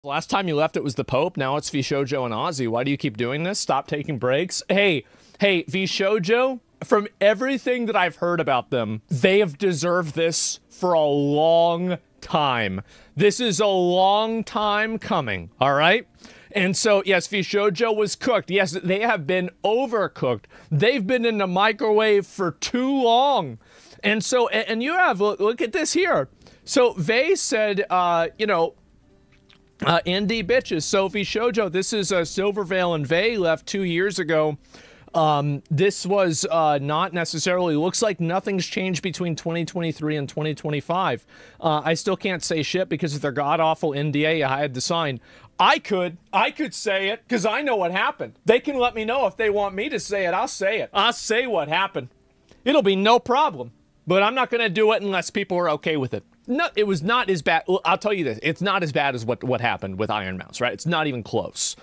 Last time you left, it was the Pope. Now it's VShojo and Ozzy. Why do you keep doing this? Stop taking breaks. Hey, VShojo, from everything that I've heard about them, they have deserved this for a long time. This is a long time coming, all right? And so, yes, VShojo was cooked. Yes, they have been overcooked. They've been in the microwave for too long. And so, and you have, look at this here. So, they said, you know, indie bitches. So VShojo, this is Silvervale and Vey left 2 years ago. This was not necessarily, looks like nothing's changed between 2023 and 2025. I still can't say shit because of their god-awful NDA I had to sign. I could say it because I know what happened. They can let me know if they want me to say it. I'll say it. I'll say what happened. It'll be no problem. But I'm not going to do it unless people are okay with it. No, it was not as bad. Well, I'll tell you this. It's not as bad as what happened with Ironmouse, right? It's not even close.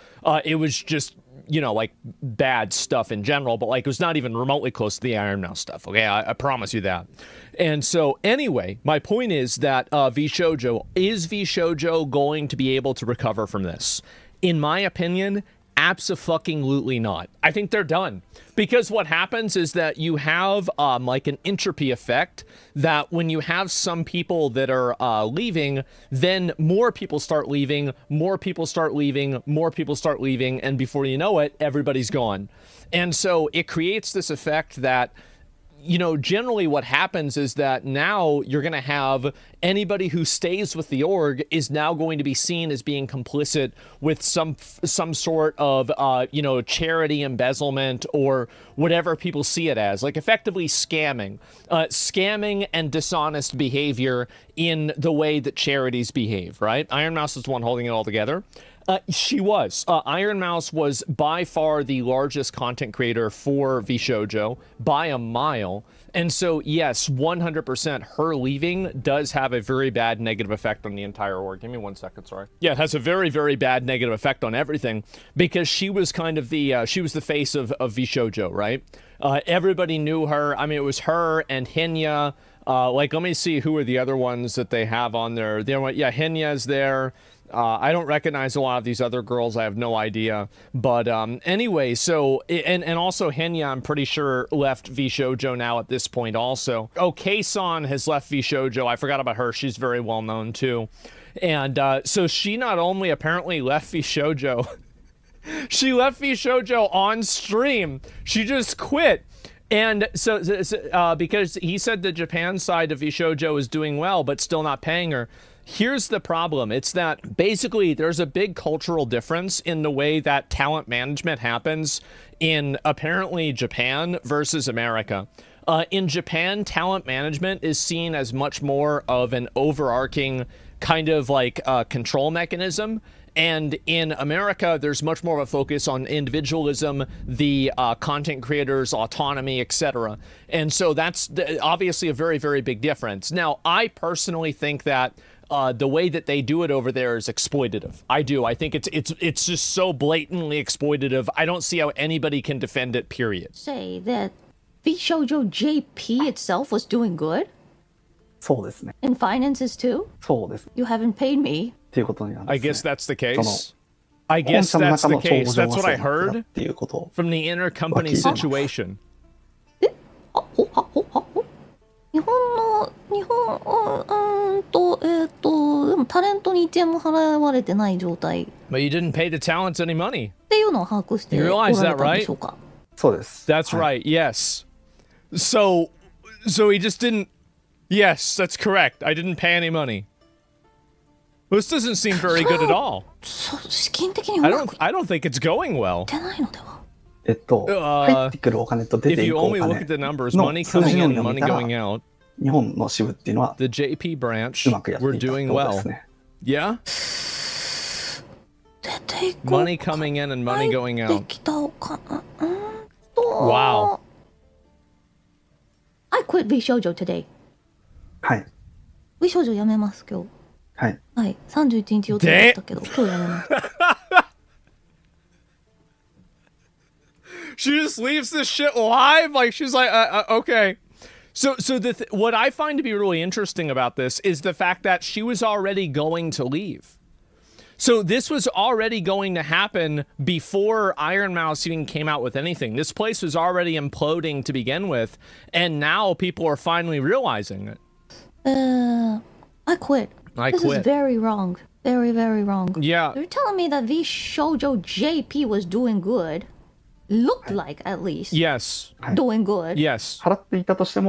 It was just, you know, like bad stuff in general, but like it was not even remotely close to the Ironmouse stuff, okay? I promise you that. And so anyway, my point is that VShojo, is VShojo going to be able to recover from this? In my opinion, abso-fucking-lutely not. I think they're done. Because what happens is that you have like an entropy effect that when you have some people that are leaving, then more people start leaving, more people start leaving, more people start leaving, and before you know it, everybody's gone. And so it creates this effect that, you know, generally what happens is that now you're going to have anybody who stays with the org is now going to be seen as being complicit with some sort of, you know, charity embezzlement or whatever people see it as, like effectively scamming and dishonest behavior in the way that charities behave, right? Ironmouse is the one holding it all together. She was. Ironmouse was by far the largest content creator for VShojo by a mile. And so, yes, 100% her leaving does have a very bad negative effect on the entire org. Give me 1 second, sorry. Yeah, it has a very, very bad negative effect on everything because she was kind of the, she was the face of VShojo, right? Everybody knew her. I mean, it was her and Hinya. Like, let me see who are the other ones that they have on there. Yeah, Hinya's there. I don't recognize a lot of these other girls. I have no idea. But anyway, so, and also Hinya, I'm pretty sure, left VShojo now at this point also. Oh, Kei-san has left VShojo. I forgot about her. She's very well known too. And so she not only apparently left VShojo, she left VShojo on stream. She just quit. And so, because he said the Japan side of VShojo is doing well, but still not paying her. Here's the problem. It's that basically there's a big cultural difference in the way that talent management happens in apparently Japan versus America. In Japan, talent management is seen as much more of an overarching kind of like control mechanism. And in America, there's much more of a focus on individualism, the content creators' autonomy, etc. And so that's obviously a very, very big difference. Now, I personally think that the way that they do it over there is exploitative. I do. I think it's just so blatantly exploitative. I don't see how anybody can defend it, period. Say that VShojo JP itself was doing good? In finances too? You haven't paid me. I guess that's the case. I guess that's the case. That's what I heard from the intercompany situation. 日本でもタレントに1円も払われてない状態。But you didn't pay the talents any money. っていうのを把握しておられたんでしょうか。そうです。That's right. Yes. So he just didn't. Yes, that's correct. I didn't pay any money. This doesn't seem very good at all. I don't think it's going well. 入ってくるお金と出ていくお金の数字のみを見たら、日本の支部っていうのは The JP branch うまくやっていたってことですね。Yeah? Money coming in and money going out. Wow. I quit VShojo today. はい。VShojo やめます今日。はい。はい。31日予定だったけど、今日やめます。She just leaves this shit live? Like, she's like, okay. So what I find to be really interesting about this is the fact that she was already going to leave. So this was already going to happen before Ironmouse even came out with anything. This place was already imploding to begin with, and now people are finally realizing it. I quit. This is very wrong. Very, very wrong. Yeah. You're telling me that VShojo JP was doing good. Looked like, at least. Yes. Doing good. Yes.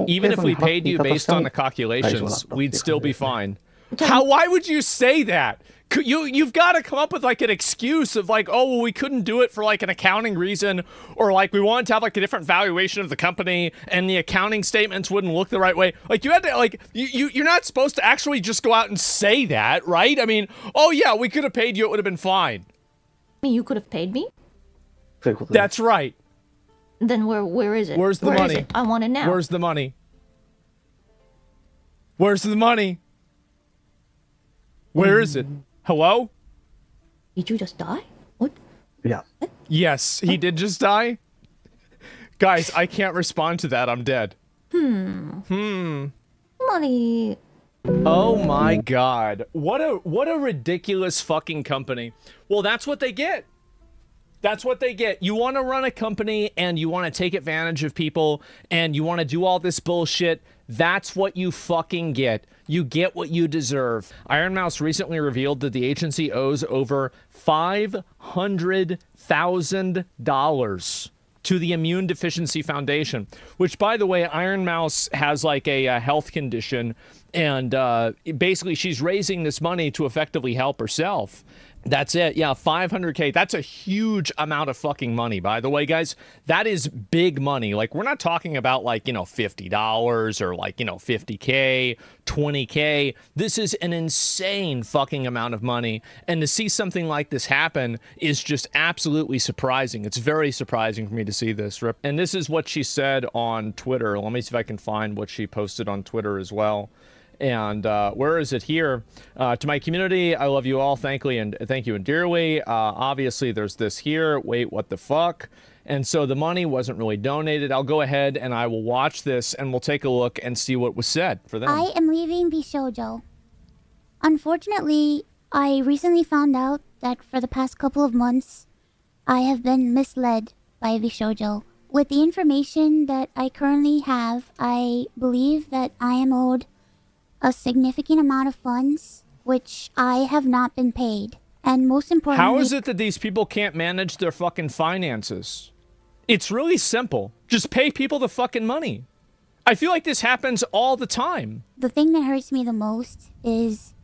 Even if we paid you based on the calculations, we'd still be fine. Why would you say that? You've got to come up with like an excuse of like, oh, well, we couldn't do it for like an accounting reason, or like we wanted to have like a different valuation of the company and the accounting statements wouldn't look the right way. Like you had to like, you're not supposed to actually just go out and say that, right? I mean, oh yeah, we could have paid you, it would have been fine. I mean, you could have paid me? That's right. Then where is it? Where's the money? I want it now. Where's the money? Where's the money? Where is it? Hello? Did you just die? What? Yeah. What? Yes, he did just die. Guys, I can't respond to that. I'm dead. Money. Oh my god. What a ridiculous fucking company. Well, that's what they get. That's what they get. You want to run a company and you want to take advantage of people and you want to do all this bullshit. That's what you fucking get. You get what you deserve. Ironmouse recently revealed that the agency owes over $500,000 to the Immune Deficiency Foundation, which, by the way, Ironmouse has like a health condition, and basically she's raising this money to effectively help herself. That's it. Yeah, 500K. That's a huge amount of fucking money, by the way, guys. That is big money. Like, we're not talking about, like, you know, $50 or, like, you know, 50K, 20K. This is an insane fucking amount of money. And to see something like this happen is just absolutely surprising. It's very surprising for me to see this. And this is what she said on Twitter. Let me see if I can find what she posted on Twitter as well. And where is it here? To my community, I love you all. Thank you and dearly. Obviously, there's this here. Wait, what the fuck? And so the money wasn't really donated. I'll go ahead and I will watch this and we'll take a look and see what was said for them. I am leaving VShojo. Unfortunately, I recently found out that for the past couple of months, I have been misled by VShojo. With the information that I currently have, I believe that I am owed a significant amount of funds, which I have not been paid. And most importantly... How is it that these people can't manage their fucking finances? It's really simple. Just pay people the fucking money. I feel like this happens all the time. The thing that hurts me the most is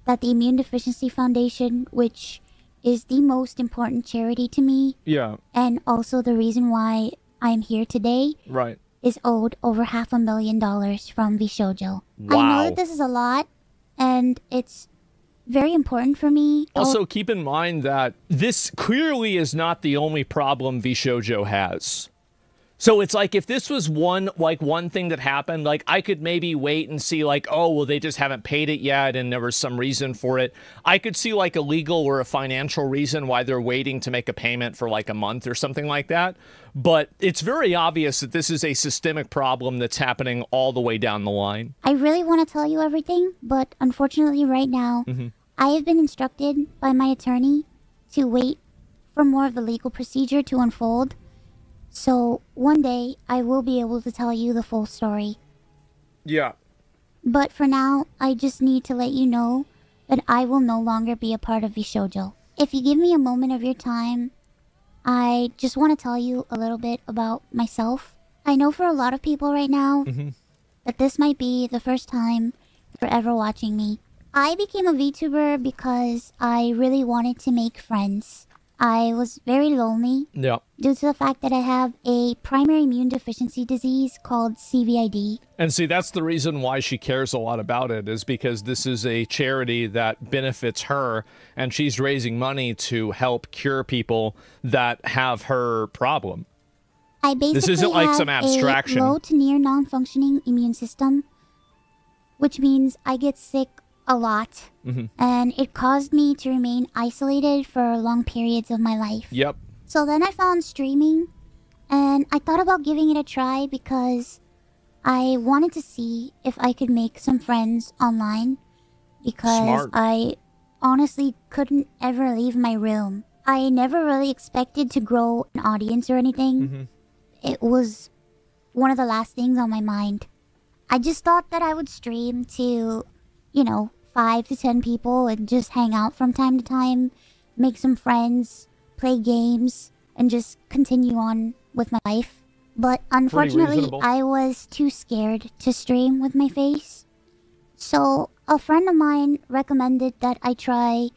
that the Immune Deficiency Foundation, which is the most important charity to me, yeah, and also the reason why I'm here today, right, is owed over $500,000 from VShojo. Wow. I know that this is a lot, and it's very important for me. Also, keep in mind that this clearly is not the only problem VShojo has. So it's like, if this was one thing that happened, like, I could maybe wait and see, like, oh, well, they just haven't paid it yet, and there was some reason for it. I could see, like, a legal or a financial reason why they're waiting to make a payment for, like, a month or something like that. But it's very obvious that this is a systemic problem that's happening all the way down the line. I really want to tell you everything, but unfortunately right now, I have been instructed by my attorney to wait for more of the legal procedure to unfold. So one day I will be able to tell you the full story. Yeah. But for now, I just need to let you know that I will no longer be a part of VShojo. If you give me a moment of your time, I just want to tell you a little bit about myself. I know for a lot of people right now that this might be the first time they're ever watching me. I became a VTuber because I really wanted to make friends. I was very lonely due to the fact that I have a primary immune deficiency disease called CVID. And see, that's the reason why she cares a lot about it, is because this is a charity that benefits her, and she's raising money to help cure people that have her problem. I basically this isn't like some abstraction. A low to near non-functioning immune system, which means I get sick a lot, and it caused me to remain isolated for long periods of my life. Yep. So then I found streaming, and I thought about giving it a try because I wanted to see if I could make some friends online, because I honestly couldn't ever leave my room. I never really expected to grow an audience or anything. It was one of the last things on my mind. I just thought that I would stream to, you know, 5 to 10 people and just hang out from time to time, make some friends, play games, and just continue on with my life. But unfortunately, I was too scared to stream with my face. So a friend of mine recommended that I try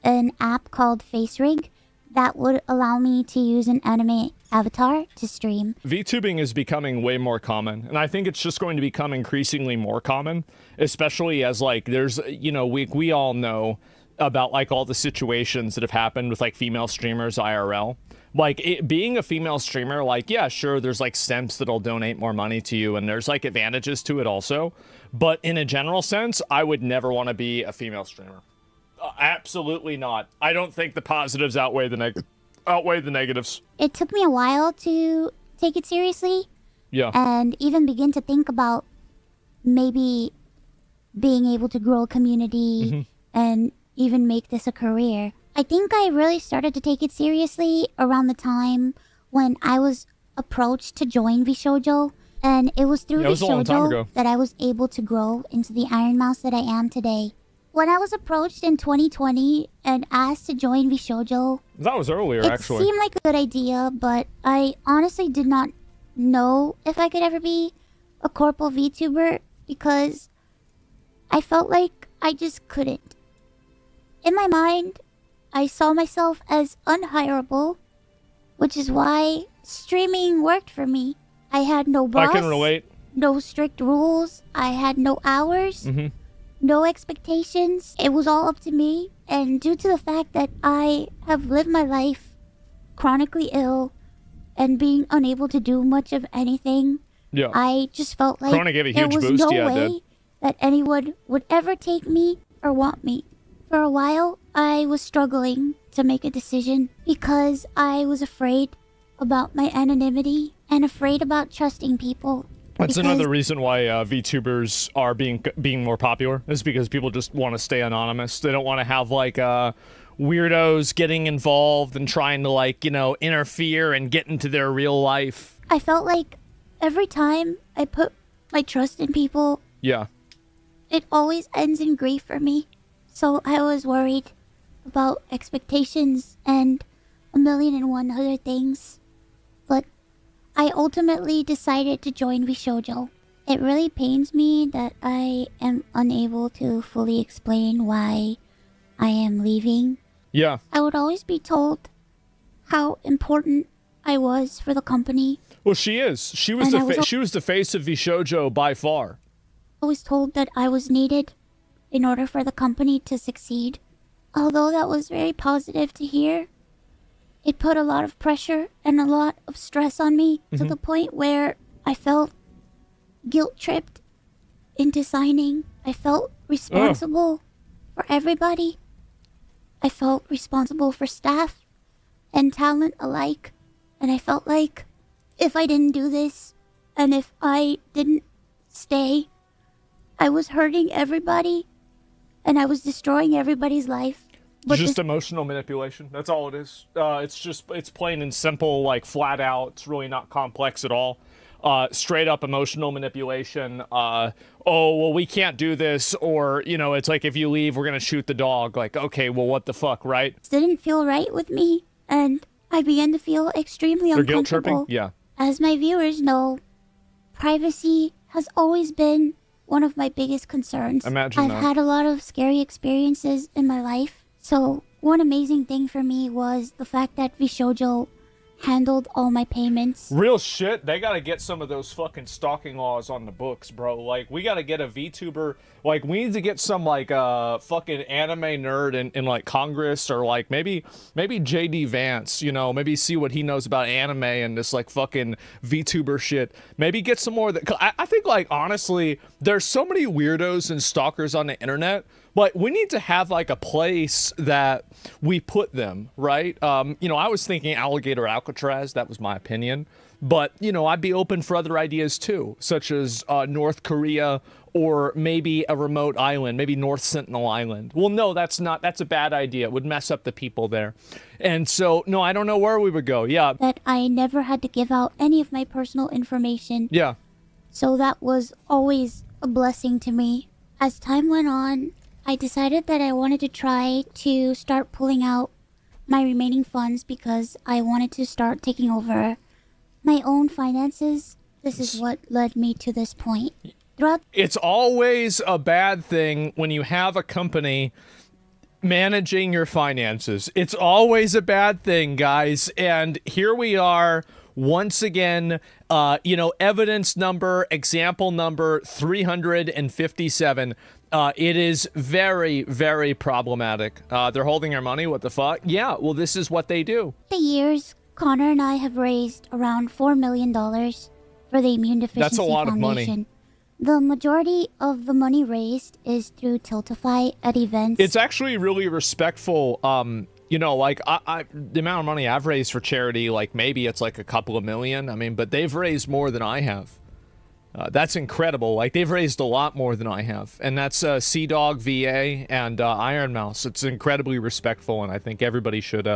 an app called FaceRig that would allow me to use an anime avatar to stream. VTubing is becoming way more common, and I think it's just going to become increasingly more common, especially as, like, there's, you know, we all know about, like, all the situations that have happened with, like, female streamers IRL. Like, being a female streamer, like, yeah, sure, there's, like, simps that'll donate more money to you, and there's, like, advantages to it also. But in a general sense, I would never want to be a female streamer. Absolutely not. I don't think the positives outweigh the negatives. It took me a while to take it seriously. Yeah. And even begin to think about maybe being able to grow a community and even make this a career. I think I really started to take it seriously around the time when I was approached to join VShojo. And it was through VShojo that I was able to grow into the Ironmouse that I am today. When I was approached in 2020 and asked to join VShojo, that was earlier, actually. It seemed like a good idea, but I honestly did not know if I could ever be a corporal VTuber because I felt like I just couldn't. In my mind, I saw myself as unhireable, which is why streaming worked for me. I had no boss. I can relate. No strict rules. I had no hours. No expectations. It was all up to me. And due to the fact that I have lived my life chronically ill and being unable to do much of anything, I just felt like there was no way that anyone would ever take me or want me. For a while, I was struggling to make a decision because I was afraid about my anonymity and afraid about trusting people. That's another reason why VTubers are being more popular, is because people just want to stay anonymous. They don't want to have, like, weirdos getting involved and trying to, like, you know, interfere and get into their real life. I felt like every time I put my trust in people, it always ends in grief for me. So I was worried about expectations and 1,000,001 other things. But I ultimately decided to join VShojo. It really pains me that I am unable to fully explain why I am leaving. Yeah. I would always be told how important I was for the company. Well, she is. She was the face of VShojo by far. I was told that I was needed in order for the company to succeed. Although that was very positive to hear, it put a lot of pressure and a lot of stress on me to the point where I felt guilt-tripped into signing. I felt responsible for everybody. I felt responsible for staff and talent alike. And I felt like if I didn't do this and if I didn't stay, I was hurting everybody and I was destroying everybody's life. But just emotional manipulation. That's all it is. It's plain and simple, like, flat out. It's really not complex at all. Straight up emotional manipulation. Oh, well, we can't do this. Or, you know, it's like, if you leave, we're going to shoot the dog. Like, okay, well, what the fuck, right? It didn't feel right with me. And I began to feel extremely uncomfortable. Guilt-tripping? Yeah. As my viewers know, privacy has always been one of my biggest concerns. Imagine that. I've had a lot of scary experiences in my life. So one amazing thing for me was the fact that VShojo handled all my payments. Real shit. They gotta get some of those fucking stalking laws on the books, bro. Like, we gotta get a VTuber. Like, we need to get some, like, fucking anime nerd in like, Congress, or, like, maybe JD Vance, you know, maybe see what he knows about anime and this, like, fucking VTuber shit. Maybe get some more of that. I think, like, honestly, there's so many weirdos and stalkers on the internet. But we need to have like a place that we put them, right? You know, I was thinking Alligator Alcatraz. That was my opinion. But, you know, I'd be open for other ideas too, such as North Korea or maybe a remote island, maybe North Sentinel Island. Well, no, that's a bad idea. It would mess up the people there. And so, no, I don't know where we would go. Yeah. That I never had to give out any of my personal information. Yeah. So that was always a blessing to me. As time went on, I decided that I wanted to try to start pulling out my remaining funds because I wanted to start taking over my own finances. This is what led me to this point. It's always a bad thing when you have a company managing your finances. It's always a bad thing, guys. And here we are once again, you know, evidence number, example number 357. It is very, very problematic. They're holding our money. What the fuck? Yeah, well, this is what they do. The years, Connor and I have raised around $4 million for the Immune Deficiency Foundation. That's a lot of money. The majority of the money raised is through Tiltify at events. It's actually really respectful. You know, like the amount of money I've raised for charity, like maybe it's like a couple of million. I mean, but they've raised more than I have. That's incredible. Like they've raised a lot more than I have. And that's Sea Dog VA and Ironmouse. It's incredibly respectful. And I think everybody should,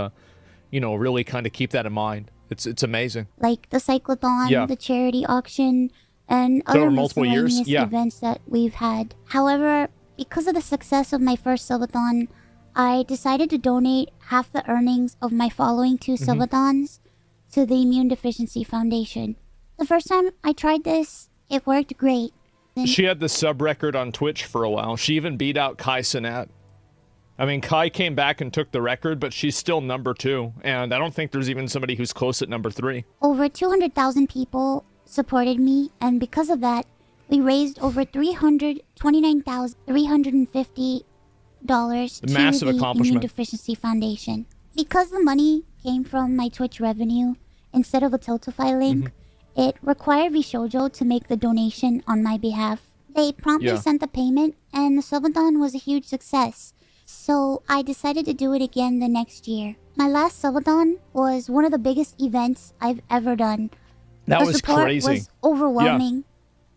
you know, really kind of keep that in mind. It's amazing. Like the cyclothon, the charity auction, and other miscellaneous events that we've had. However, because of the success of my first subathon, I decided to donate half the earnings of my following two subathons to the Immune Deficiency Foundation. The first time I tried this, it worked great. She had the sub record on Twitch for a while. She even beat out Kai Cenat. I mean, Kai came back and took the record, but she's still number 2. And I don't think there's even somebody who's close at number 3. Over 200,000 people supported me, and because of that, we raised over $329,350 to massive the Immune Deficiency Foundation. Because the money came from my Twitch revenue instead of a Tiltify link, it required VShojo to make the donation on my behalf. They promptly sent the payment, and the subathon was a huge success. So I decided to do it again the next year. My last subathon was one of the biggest events I've ever done. That was crazy. The support was overwhelming.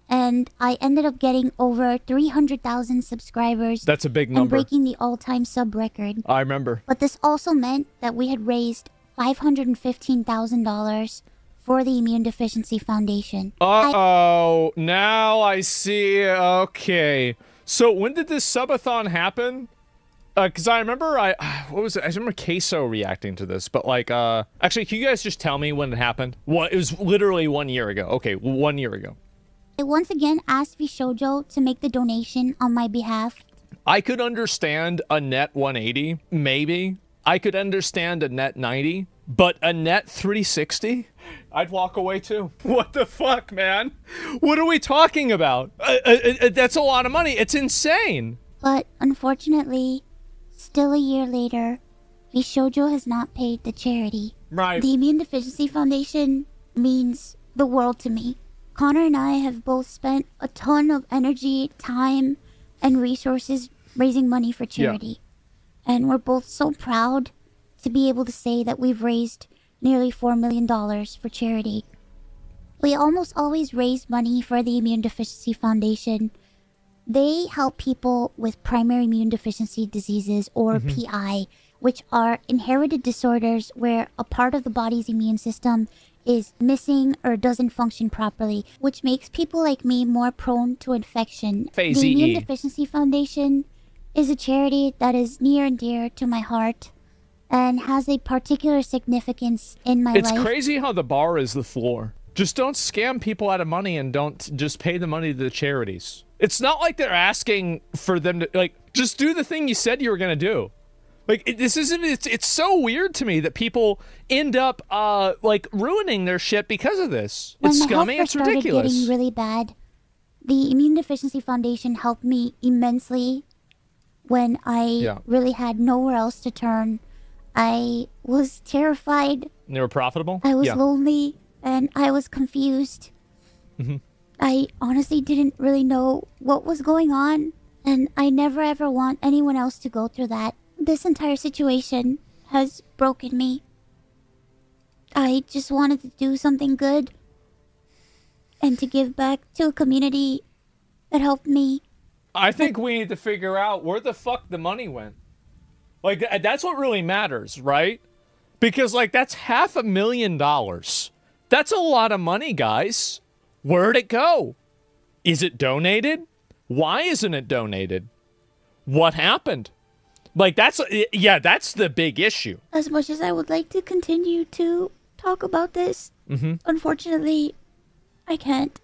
And I ended up getting over 300,000 subscribers. That's a big number. And breaking the all-time sub record. I remember. But this also meant that we had raised $515,000 for the Immune Deficiency Foundation. Uh-oh. Now I see. Okay. So when did this subathon happen? Because I remember what was it? I remember Queso reacting to this, but like, actually, can you guys just tell me when it happened? It was literally 1 year ago. Okay, 1 year ago. I once again asked VShojo to make the donation on my behalf. I could understand a net 180, maybe. I could understand a net 90, but a net 360? I'd walk away too. What the fuck, man? What are we talking about? That's a lot of money. It's insane. But unfortunately, still a year later, VShojo has not paid the charity. Right. The Immune Deficiency Foundation means the world to me. Connor and I have both spent a ton of energy, time, and resources raising money for charity. And we're both so proud to be able to say that we've raised nearly $4 million for charity. We almost always raise money for the Immune Deficiency Foundation. They help people with primary immune deficiency diseases, or PI, which are inherited disorders where a part of the body's immune system is missing or doesn't function properly, which makes people like me more prone to infection. The Immune Deficiency Foundation is a charity that is near and dear to my heart and has a particular significance in my life. It's crazy how the bar is the floor. Just don't scam people out of money and don't just pay the money to the charities. It's not like they're asking for them to, like, just do the thing you said you were going to do. Like, it's so weird to me that people end up, like, ruining their shit because of this. It's scummy, it's ridiculous. When my health started getting really bad, the Immune Deficiency Foundation helped me immensely when I really had nowhere else to turn. I was terrified. They were profitable? I was lonely, and I was confused. I honestly didn't really know what was going on. And I never ever want anyone else to go through that. This entire situation has broken me. I just wanted to do something good and to give back to a community that helped me. I think we need to figure out where the fuck the money went. Like, that's what really matters, right? Because, like, that's $500,000. That's a lot of money, guys. Where'd it go? Is it donated? Why isn't it donated? What happened? Like, that's the big issue. As much as I would like to continue to talk about this, unfortunately, I can't.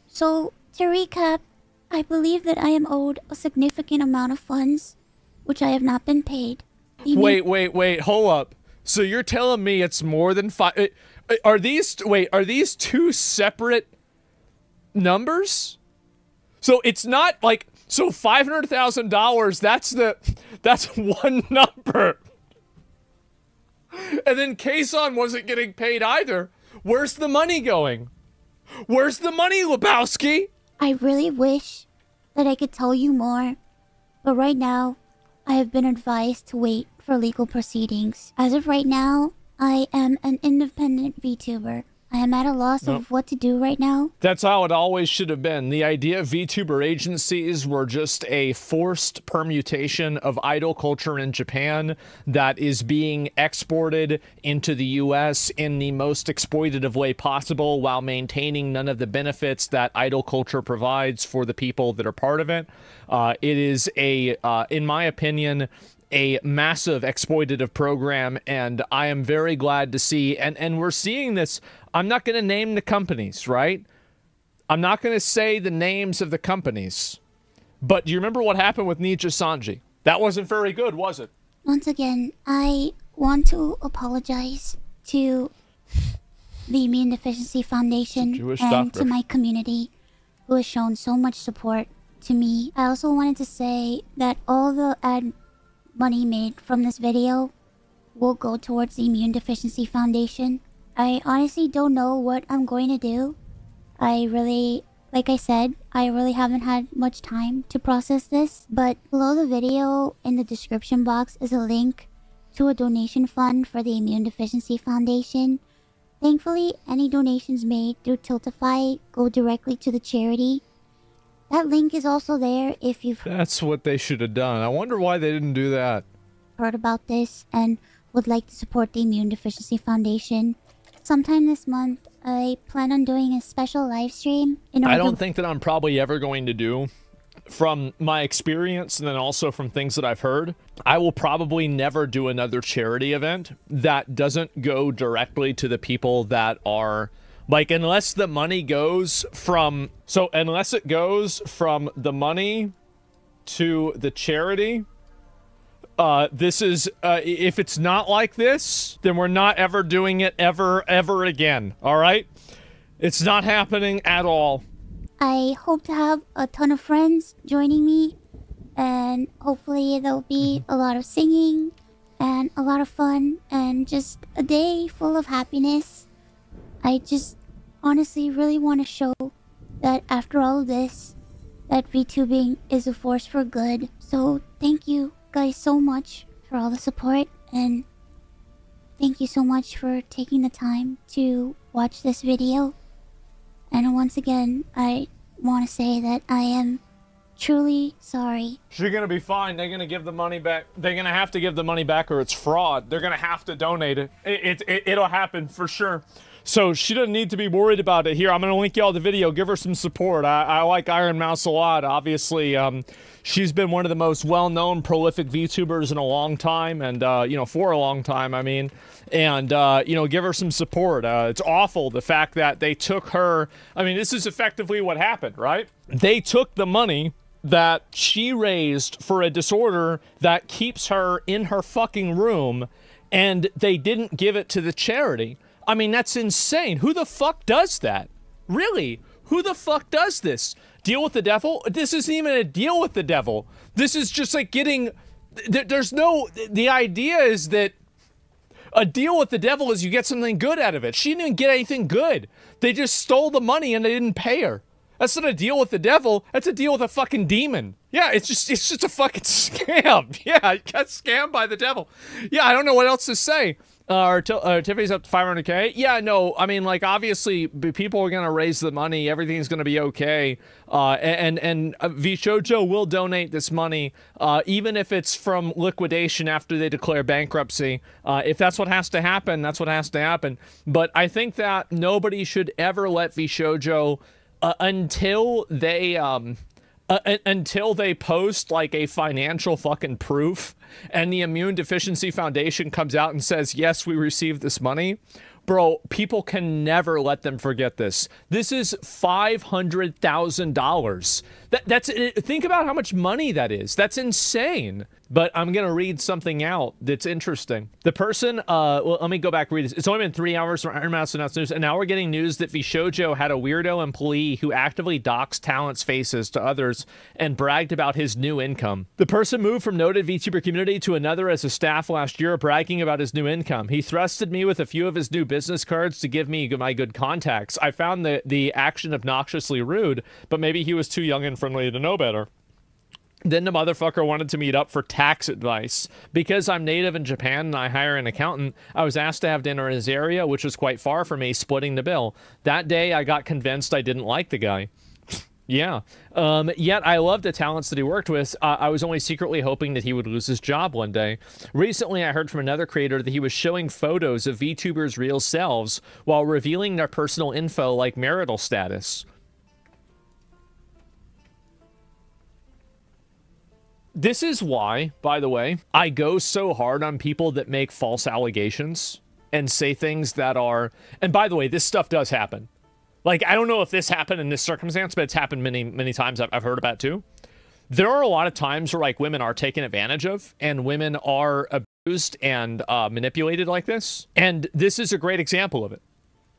So, to recap, I believe that I am owed a significant amount of funds, which I have not been paid. Wait, hold up. So you're telling me it's more than five? Are these two separate numbers? So it's not like, so $500,000, that's one number. And then Kason wasn't getting paid either. Where's the money going? Where's the money, Lebowski? I really wish that I could tell you more, but right now, I have been advised to wait for legal proceedings. As of right now, I am an independent VTuber. I am at a loss of what to do right now. That's how it always should have been. The idea of VTuber agencies were just a forced permutation of idol culture in Japan that is being exported into the US in the most exploitative way possible while maintaining none of the benefits that idol culture provides for the people that are part of it. It is in my opinion, a massive exploitative program, and I am very glad to see, and we're seeing this. I'm not going to name the companies, right? I'm not going to say the names of the companies, but do you remember what happened with Nija Sanji? That wasn't very good, was it? Once again, I want to apologize to the Immune Deficiency Foundation and to my community who has shown so much support to me. I also wanted to say that all the ad money made from this video will go towards the Immune Deficiency Foundation. I honestly don't know what I'm going to do. Like I said, I really haven't had much time to process this, but below the video in the description box is a link to a donation fund for the Immune Deficiency Foundation. Thankfully, any donations made through Tiltify go directly to the charity. That link is also there if you've... That's what they should have done. I wonder why they didn't do that. ...heard about this and would like to support the Immune Deficiency Foundation. Sometime this month, I plan on doing a special live stream. I don't think that I'm probably ever going to do, from my experience and then also from things that I've heard, I will probably never do another charity event that doesn't go directly to the people that are... Like, unless the money goes from... So, unless it goes from the money to the charity... this is, if it's not like this, then we're not ever doing it ever again, alright? It's not happening at all. I hope to have a ton of friends joining me, and hopefully there'll be a lot of singing, and a lot of fun, and just a day full of happiness. I just honestly really want to show that after all of this, that VTubing is a force for good. So, thank you guys so much for all the support, and thank you so much for taking the time to watch this video. And once again, I want to say that I am truly sorry. She's gonna be fine. They're gonna give the money back. They're gonna have to give the money back or it's fraud. They're gonna have to donate it. It'll happen for sure. So she doesn't need to be worried about it. Here, I'm gonna link y'all the video. Give her some support. I like Ironmouse a lot. Obviously, she's been one of the most well-known, prolific VTubers in a long time, and you know, for a long time, I mean, and you know, give her some support. It's awful the fact that they took her. I mean, this is effectively what happened, right? They took the money that she raised for a disorder that keeps her in her fucking room, and they didn't give it to the charity. I mean, that's insane. Who the fuck does that? Really? Who the fuck does this? Deal with the devil? This isn't even a deal with the devil. This is just like getting... There's no... The idea is that a deal with the devil is you get something good out of it. She didn't get anything good. They just stole the money and they didn't pay her. That's not a deal with the devil. That's a deal with a fucking demon. Yeah, it's just a fucking scam. Yeah, you got scammed by the devil. Yeah, I don't know what else to say. Tiffany's up to 500K. Yeah, no, I mean, like, obviously, people are gonna raise the money. Everything's gonna be okay. And VShojo will donate this money, even if it's from liquidation after they declare bankruptcy. If that's what has to happen, that's what has to happen. But I think that nobody should ever let VShojo until they post like a financial fucking proof and the Immune Deficiency Foundation comes out and says, yes, we received this money. Bro, people can never let them forget this. This is $500,000. That's think about how much money that is. That's insane. But I'm gonna read something out that's interesting. The person, well, let me go back and read this. It's only been 3 hours from Ironmouse announced news, and now we're getting news that VShojo had a weirdo employee who actively doxed talents' faces to others and bragged about his new income. The person moved from noted VTuber community to another as a staff last year, bragging about his new income. He thrusted me with a few of his new business cards to give me my good contacts. I found the action obnoxiously rude, but maybe he was too young and friendly to know better. Then the motherfucker wanted to meet up for tax advice. Because I'm native in Japan and I hire an accountant, I was asked to have dinner in his area, which was quite far from me, splitting the bill. That day, I got convinced I didn't like the guy. Yeah. Yet I loved the talents that he worked with. I was only secretly hoping that he would lose his job one day. Recently, I heard from another creator that he was showing photos of VTubers' real selves while revealing their personal info like marital status. This is why, by the way, I go so hard on people that make false allegations and say things that are... And by the way, this stuff does happen. Like, I don't know if this happened in this circumstance, but it's happened many, many times. I've heard about it too. There are a lot of times where, like, women are taken advantage of and women are abused and manipulated like this. And this is a great example of it.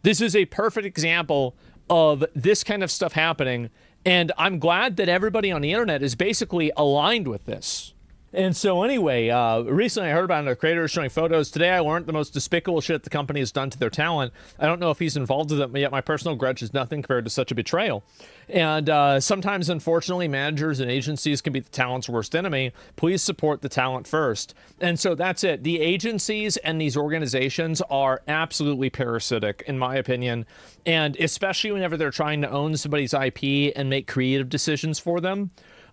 This is a perfect example of this kind of stuff happening. And I'm glad that everybody on the internet is basically aligned with this. And so anyway, recently I heard about another creator showing photos. Today I learned the most despicable shit the company has done to their talent. I don't know if he's involved with it, but yet my personal grudge is nothing compared to such a betrayal. And sometimes, unfortunately, managers and agencies can be the talent's worst enemy. Please support the talent first. And so that's it. The agencies and these organizations are absolutely parasitic, in my opinion. And especially whenever they're trying to own somebody's IP and make creative decisions for them.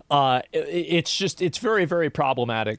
It's very, very problematic.